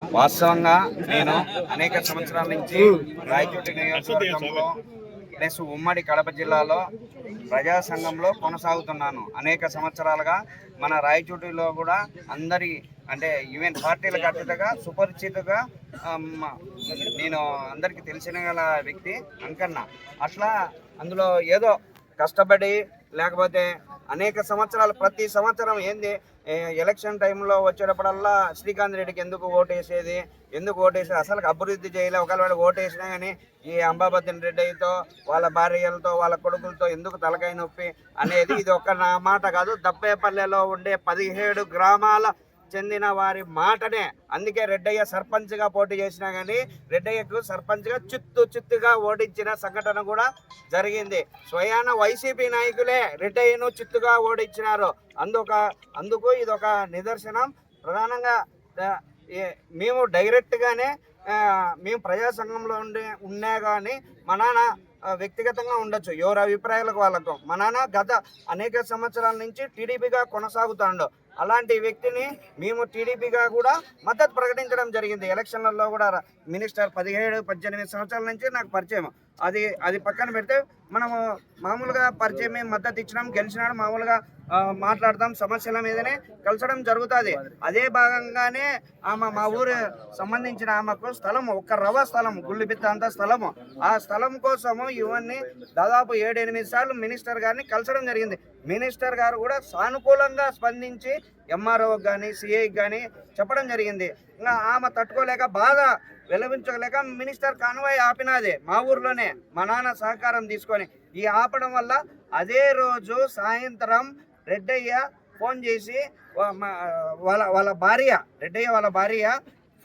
వాస్తవంగా నేను అనేక సంవత్సరాల నుంచి రాయచోటి నియోజకవర్గంలో ప్లస్ ఉమ్మడి కడప జిల్లాలో ప్రజా సంఘంలో కొనసాగుతున్నాను. అనేక సంవత్సరాలుగా మన రాయచోటిలో కూడా అందరి అంటే ఈవెన్ పార్టీలకు అతీతంగా సుపరిచితగా నేను అందరికీ తెలిసిన గల వ్యక్తి అంకన్న. అట్లా అందులో ఏదో కష్టపడి లేకపోతే అనేక సంవత్సరాలు ప్రతి సంవత్సరం ఏంది ఎలక్షన్ టైంలో వచ్చేటప్పుడల్లా శ్రీకాంత్ రెడ్డికి ఎందుకు ఓటేసేది, అసలు అభివృద్ధి చేయలే. ఒకవేళ ఓటేసినా కానీ ఈ అంబాబద్దన్ రెడ్డితో వాళ్ళ భార్యలతో వాళ్ళ కొడుకులతో ఎందుకు తలకాయ నొప్పి అనేది ఇది ఒక్క నా మాట కాదు. దప్పేపల్లెలో ఉండే 17 గ్రామాల చెందిన వారి మాటనే. అందుకే రెడ్డయ్య సర్పంచ్గా పోటీ చేసినా కానీ రెడ్డయ్యకు సర్పంచ్గా చిత్తుగా ఓడించిన సంఘటన కూడా జరిగింది. స్వయాన వైసీపీ నాయకులే రెడ్డయ్యను చిత్తుగా ఓడించినారు. అందుకు ఇదొక నిదర్శనం. ప్రధానంగా మేము డైరెక్ట్గానే మేము ప్రజా సంఘంలో ఉన్నా కానీ మా నాన్న వ్యక్తిగతంగా ఉండొచ్చు, ఎవరి అభిప్రాయాలకు వాళ్ళకు. మా నాన్న గత అనేక సంవత్సరాల నుంచి టీడీపీగా కొనసాగుతాడు. అలాంటి వ్యక్తిని మేము టీడీపీగా కూడా మద్దతు ప్రకటించడం జరిగింది. ఎలక్షన్లలో కూడా మినిస్టర్ 17-18 సంవత్సరాల నుంచి నాకు పరిచయం. అది పక్కన పెడితే మనము మామూలుగా పరిచయం మద్దతు ఇచ్చినాం, గెలిచినాడు, మామూలుగా మాట్లాడతాం, సమస్యల మీదనే కలిసడం జరుగుతుంది. అదే భాగంగానే మా ఊరు సంబంధించిన ఆమెకు స్థలం, ఒక్క రవ్వ స్థలం, గుళ్ళిపిత్త అంత స్థలము. ఆ స్థలం కోసము ఇవన్నీ దాదాపు 7-8 సార్లు మినిస్టర్ గారిని కలిసడం జరిగింది. మినిస్టర్ గారు కూడా సానుకూలంగా స్పందించి ఎంఆర్ఓకి కానీ సిఐకి కానీ చెప్పడం జరిగింది. ఇంకా ఆమె తట్టుకోలేక బాధ వెలవించలేక మినిస్టర్ కాన్వాయ్ ఆపినది మా ఊర్లోనే మా నాన్న సహకారం తీసుకొని. ఈ ఆపడం వల్ల అదే రోజు సాయంత్రం రెడ్డయ్య ఫోన్ చేసి వాళ్ళ భార్య, రెడ్డయ్య వాళ్ళ భార్య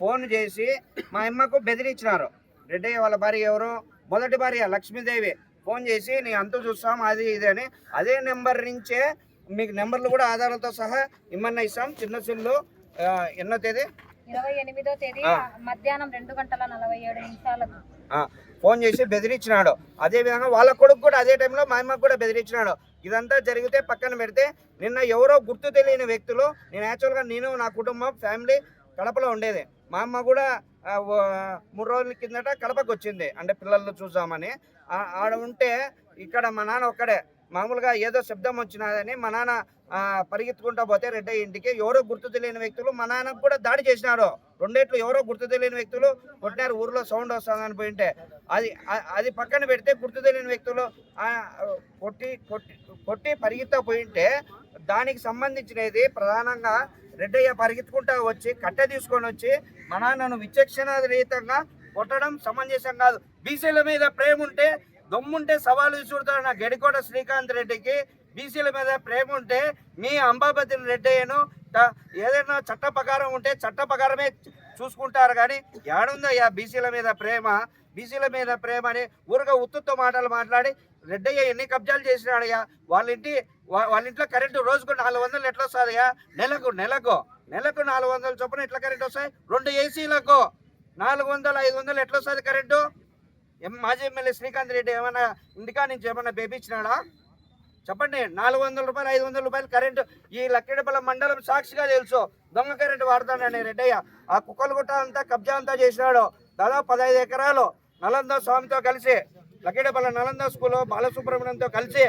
ఫోన్ చేసి మా అమ్మకు బెదిరించినారు. రెడ్డయ్య వాళ్ళ భార్య ఎవరు, మొదటి భార్య లక్ష్మీదేవి ఫోన్ చేసి నీ అంతు చూస్తాం అది ఇది అని. అదే నెంబర్ నుంచే మీకు నెంబర్లు కూడా ఆధారాలతో సహా ఇమ్మన్నా ఇస్తాం. చిన్న చిల్లు ఎన్నో తేదీ 28వ తేదీ మధ్యాహ్నం 2:47 ఫోన్ చేసి బెదిరించినాడు. అదేవిధంగా వాళ్ళ కొడుకు కూడా అదే టైంలో మా అమ్మకు కూడా బెదిరించినాడు. ఇదంతా జరిగితే పక్కన పెడితే నిన్న ఎవరో గుర్తు తెలియని వ్యక్తులు, నేను యాక్చువల్గా నా కుటుంబం ఫ్యామిలీ కడపలో ఉండేది. మా అమ్మ కూడా 3 రోజుల కిందట కడపకు వచ్చింది, అంటే పిల్లలు చూసామని. ఆడ ఉంటే ఇక్కడ మా నాన్న ఒక్కడే. మామూలుగా ఏదో శబ్దం వచ్చినదని మా నాన్న పరిగెత్తుకుంటా పోతే రెడ్డయ్య ఇంటికి ఎవరో గుర్తు తెలియని వ్యక్తులు మా నాన్నకు కూడా దాడి చేసినారు. 2 ఏట్లు ఎవరో గుర్తు తెలియని వ్యక్తులు కొట్టినారు. ఊర్లో సౌండ్ వస్తుందని పోయింటే అది పక్కన పెడితే గుర్తు తెలియని వ్యక్తులు కొట్టి పరిగెత్తా పోయింటే దానికి సంబంధించినది ప్రధానంగా రెడ్డయ్య పరిగెత్తుకుంటా వచ్చి కట్టె తీసుకొని వచ్చి మా నాన్నను విచక్షణ రహితంగా కొట్టడం సమంజసం కాదు. బీసీల మీద ప్రేమ ఉంటే దమ్ముంటే సవాలు విసురుతాడు నా గడికోట శ్రీకాంత్ రెడ్డికి. బీసీల మీద ప్రేమ ఉంటే మీ అంబాబద్దన్ రెడ్డయ్యను ఏదైనా చట్ట ప్రకారం ఉంటే చట్ట ప్రకారమే చూసుకుంటారు. కానీ ఏడుందయ్యా బీసీల మీద ప్రేమ? బీసీల మీద ప్రేమ అని ఊరుగా ఉత్తుతో మాటలు మాట్లాడి రెడ్డయ్య ఎన్ని కబ్జాలు చేసినాడయ్యా. వాళ్ళ ఇంట్లో కరెంటు రోజుకు 400 ఎట్లా వస్తుందయ్యా? నెలకు 400 చొప్పున ఎట్లా కరెంటు వస్తాయి? 2 ఏసీలకు 400-500 ఎట్లా వస్తుంది కరెంటు? మాజీ ఎమ్మెల్యే శ్రీకాంత్ రెడ్డి ఏమైనా ఇంటికా నుంచి ఏమైనా బేపించినాడా? చెప్పండి. 400 రూపాయలు 500 రూపాయలు కరెంటు ఈ లక్కిడపల్లి మండలం సాక్షిగా తెలుసు. దొంగ కరెంటు వాడతానని రెడ్డయ్య ఆ కుక్కలగుట్ట అంతా కబ్జా అంతా చేసినాడు. దాదాపు 15 ఎకరాలు నలంద స్వామితో కలిసి, లక్కిడపల్లి నలంద స్కూల్ బాలసుబ్రహ్మణ్యంతో కలిసి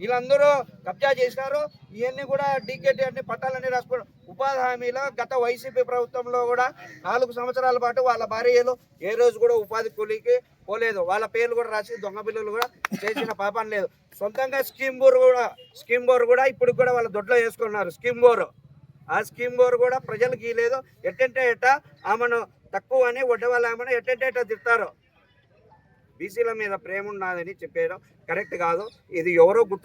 వీళ్ళందరూ కబ్జా చేసినారు. ఇవన్నీ కూడా డీకేటీ అన్ని పట్టాలన్నీ రాసుకోవడం. ఉపాధి హామీలో గత వైసీపీ ప్రభుత్వంలో కూడా 4 సంవత్సరాల పాటు వాళ్ళ భార్యలు ఏ రోజు కూడా ఉపాధి కూలీకి పోలేదు. వాళ్ళ పేర్లు కూడా రాసి దొంగ బిల్లులు కూడా చేసిన పాపం లేదు. సొంతంగా స్కీమ్ బోర్ కూడా ఇప్పుడు కూడా వాళ్ళ దొడ్లో వేసుకున్నారు. ఆ స్కీమ్ బోర్ కూడా ప్రజలకు ఇవ్వలేదు. ఎట్ట ఆమెను తక్కువ అని వడ్డవాళ్ళు ఆమెను ఎట్ట తిడతారు. బీసీల మీద ప్రేమ ఉన్నదని చెప్పేయడం కరెక్ట్ కాదు. ఇది ఎవరో గుర్తు